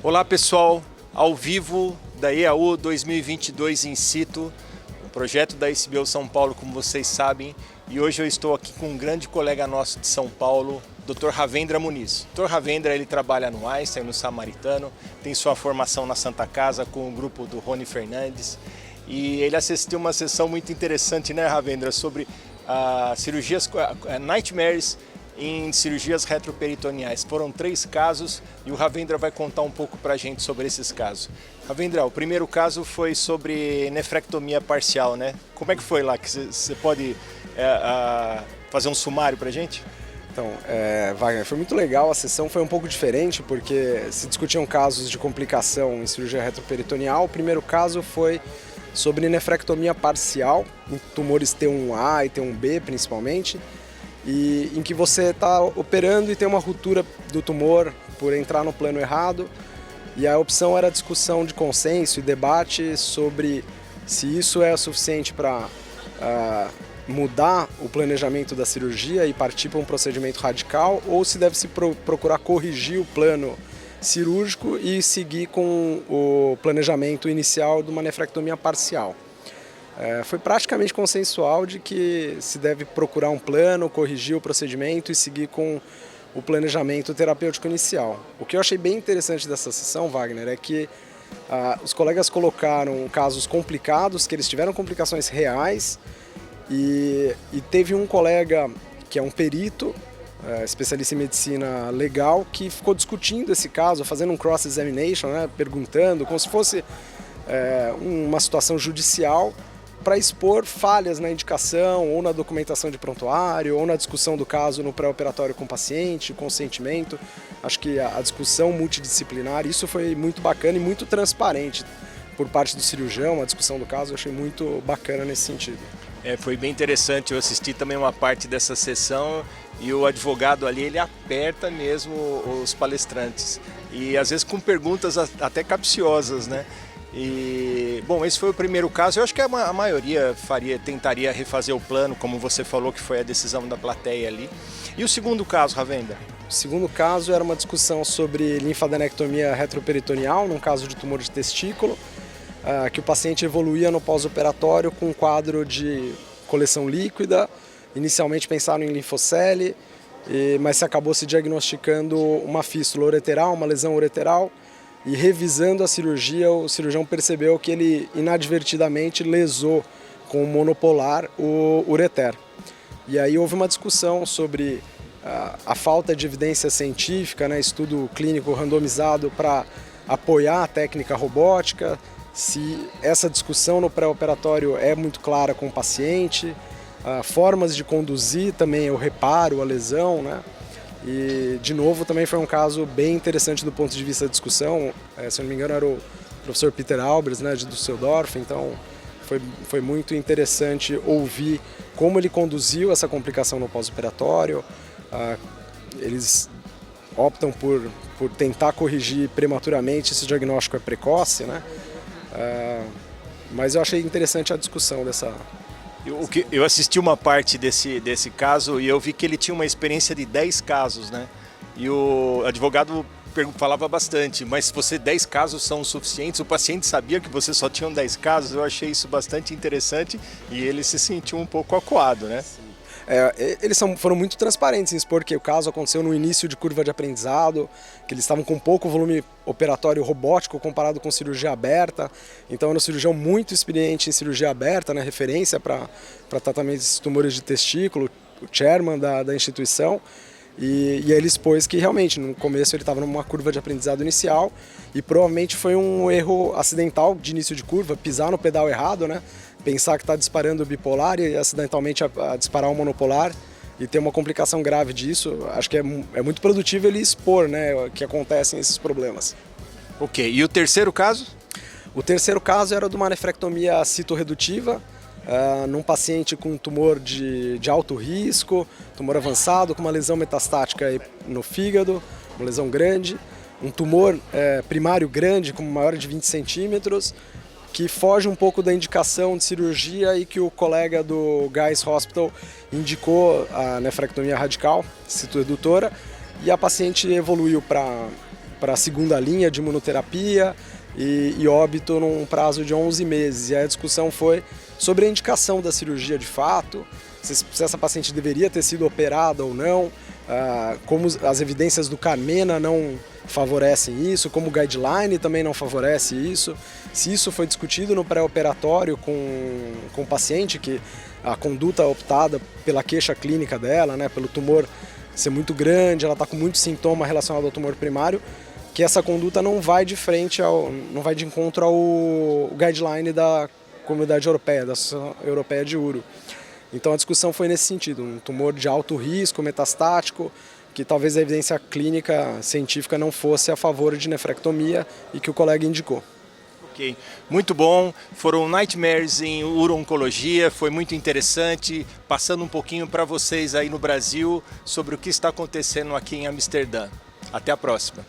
Olá pessoal, ao vivo da EAU 2022 in situ, um projeto da ICBO São Paulo, como vocês sabem, e hoje eu estou aqui com um grande colega nosso de São Paulo, Dr. Ravendra Muniz. Dr. Ravendra, ele trabalha no Einstein, no Samaritano, tem sua formação na Santa Casa com o grupo do Rony Fernandes, e ele assistiu uma sessão muito interessante, né, Ravendra, sobre cirurgias, nightmares em cirurgias retroperitoneais. Foram 3 casos e o Ravendra vai contar um pouco pra gente sobre esses casos. Ravendra, o primeiro caso foi sobre nefrectomia parcial, né? Como é que foi lá? Que você pode fazer um sumário pra gente? Então, Wagner, foi muito legal, a sessão foi um pouco diferente porque se discutiam casos de complicação em cirurgia retroperitoneal. O primeiro caso foi sobre nefrectomia parcial, em tumores T1A e T1B principalmente, e em que você está operando e tem uma ruptura do tumor por entrar no plano errado, e a opção era a discussão de consenso e debate sobre se isso é suficiente para mudar o planejamento da cirurgia e partir para um procedimento radical, ou se deve se procurar corrigir o plano cirúrgico e seguir com o planejamento inicial de uma nefrectomia parcial. Foi praticamente consensual de que se deve procurar um plano, corrigir o procedimento e seguir com o planejamento terapêutico inicial. O que eu achei bem interessante dessa sessão, Wagner, é que os colegas colocaram casos complicados, que eles tiveram complicações reais, e teve um colega que é um perito, especialista em medicina legal, que ficou discutindo esse caso, fazendo um cross-examination, né, perguntando, como se fosse uma situação judicial, para expor falhas na indicação, ou na documentação de prontuário, ou na discussão do caso no pré-operatório com o paciente, consentimento. Acho que a discussão multidisciplinar, isso foi muito bacana e muito transparente por parte do cirurgião, a discussão do caso, eu achei muito bacana nesse sentido. Foi bem interessante, eu assisti também uma parte dessa sessão e o advogado ali, ele aperta mesmo os palestrantes, e às vezes com perguntas até capciosas, né? E, bom, esse foi o primeiro caso. Eu acho que a maioria tentaria refazer o plano, como você falou, que foi a decisão da plateia ali. E o segundo caso, Ravendra? O segundo caso era uma discussão sobre linfadenectomia retroperitoneal, num caso de tumor de testículo, que o paciente evoluía no pós-operatório com um quadro de coleção líquida. Inicialmente pensaram em linfocele, mas se acabou se diagnosticando uma fístula ureteral, uma lesão ureteral. E revisando a cirurgia, o cirurgião percebeu que ele inadvertidamente lesou com o monopolar o ureter. E aí houve uma discussão sobre a falta de evidência científica, né, estudo clínico randomizado para apoiar a técnica robótica, se essa discussão no pré-operatório é muito clara com o paciente, formas de conduzir também o reparo, a lesão, né? E, de novo, também foi um caso bem interessante do ponto de vista da discussão. Se eu não me engano, era o professor Peter Albers, né, de Düsseldorf, então foi muito interessante ouvir como ele conduziu essa complicação no pós-operatório. Eles optam por tentar corrigir prematuramente, esse diagnóstico é precoce, né? Mas eu achei interessante a discussão dessa... Eu assisti uma parte desse caso e eu vi que ele tinha uma experiência de 10 casos, né? E o advogado falava bastante, mas se você 10 casos são suficientes, o paciente sabia que você só tinha 10 casos, eu achei isso bastante interessante e ele se sentiu um pouco acuado, né? Eles foram muito transparentes em expor que o caso aconteceu no início de curva de aprendizado, que eles estavam com pouco volume operatório robótico comparado com cirurgia aberta, então era um cirurgião muito experiente em cirurgia aberta, né, referência para tratamento de tumores de testículo, o chairman da instituição, e aí ele expôs que realmente no começo ele estava numa curva de aprendizado inicial e provavelmente foi um erro acidental de início de curva, pisar no pedal errado, né? Pensar que está disparando o bipolar e acidentalmente a disparar o monopolar e ter uma complicação grave disso. Acho que é muito produtivo ele expor, né, que acontecem esses problemas. Ok, e o terceiro caso? O terceiro caso era de uma nefrectomia citorredutiva, num paciente com tumor de alto risco, tumor avançado, com uma lesão metastática no fígado, uma lesão grande, um tumor primário grande, com maior de 20 centímetros, que foge um pouco da indicação de cirurgia e que o colega do Guy's Hospital indicou a nefrectomia radical, citoredutora, e a paciente evoluiu para para a segunda linha de imunoterapia e óbito num prazo de 11 meses. E a discussão foi sobre a indicação da cirurgia de fato, se essa paciente deveria ter sido operada ou não, como as evidências do Carmena não favorecem isso, como o guideline também não favorece isso, se isso foi discutido no pré-operatório com o paciente, que a conduta optada pela queixa clínica dela, né, pelo tumor ser muito grande, ela está com muito sintoma relacionado ao tumor primário, que essa conduta não vai de frente não vai de encontro ao guideline da Comunidade Europeia, da Associação Europeia de Uro. Então a discussão foi nesse sentido, um tumor de alto risco, metastático, que talvez a evidência clínica científica não fosse a favor de nefrectomia e que o colega indicou. Ok, muito bom. Foram Nightmares em Uro-Oncologia, foi muito interessante, passando um pouquinho para vocês aí no Brasil sobre o que está acontecendo aqui em Amsterdã. Até a próxima.